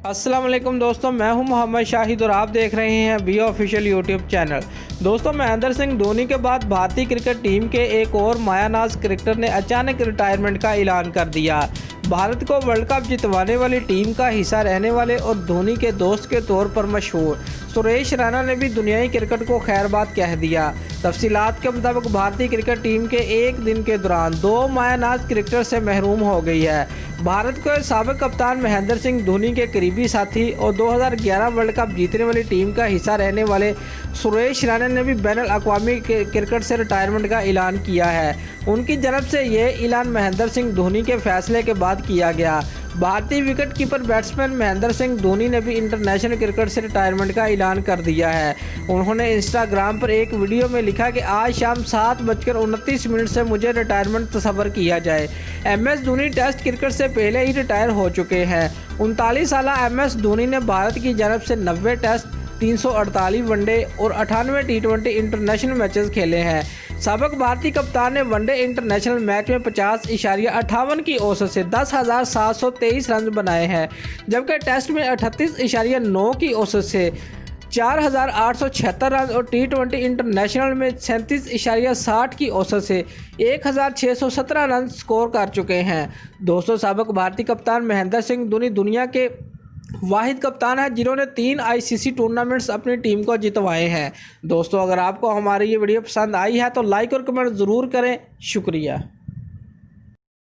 अस्सलाम वालेकुम दोस्तों, मैं हूं मोहम्मद शाहिद और आप देख रहे हैं बी ऑफिशियल यूट्यूब चैनल। दोस्तों, महेंद्र सिंह धोनी के बाद भारतीय क्रिकेट टीम के एक और मायानाज क्रिकेटर ने अचानक रिटायरमेंट का ऐलान कर दिया। भारत को वर्ल्ड कप जितवाने वाली टीम का हिस्सा रहने वाले और धोनी के दोस्त के तौर पर मशहूर सुरेश रैना ने भी दुनियाई क्रिकेट को खैरबाद कह दिया। तफसीलात के मुताबिक भारतीय क्रिकेट टीम के एक दिन के दौरान 2 मायानाज क्रिकेटर से महरूम हो गई है। भारत को साबिक कप्तान महेंद्र सिंह धोनी के करीबी साथी और 2011 वर्ल्ड कप जीतने वाली टीम का हिस्सा रहने वाले सुरेश रैना ने भी बैनुल अक़वामी क्रिकेट से रिटायरमेंट का ऐलान किया है। उनकी तरफ से यह ऐलान महेंद्र सिंह धोनी के फैसले के बाद किया गया। भारतीय wicket keeper batsman Mahendra Singh Dhoni ने भी इंटरनेशनल क्रिकेट से रिटायरमेंट का ऐलान कर दिया है। उन्होंने इंस्टाग्राम पर एक वीडियो में लिखा कि आज शाम 7:29 से मुझे रिटायरमेंट तस्वर किया जाए। MS धोनी टेस्ट क्रिकेट से पहले ही रिटायर हो चुके हैं। 39 साल MS धोनी ने भारत की जानब से 90 टेस्ट, 348 वनडे और 98 T20 इंटरनेशनल मैचेस खेले हैं। साबिक भारतीय कप्तान ने वनडे इंटरनेशनल मैच में 50.58 की औसत से 10,723 रन बनाए हैं, जबकि टेस्ट में 38.9 की औसत से 4,876 रन और T20 इंटरनेशनल में 37.60 की औसत से 1,617 रन स्कोर कर चुके हैं। दोस्तों, साबिक भारतीय कप्तान महेंद्र सिंह धोनी दुनिया के वाहिद कप्तान है जिन्होंने 3 ICC टूर्नामेंट्स अपनी टीम को जितवाए हैं। दोस्तों, अगर आपको हमारी ये वीडियो पसंद आई है तो लाइक और कमेंट ज़रूर करें। शुक्रिया।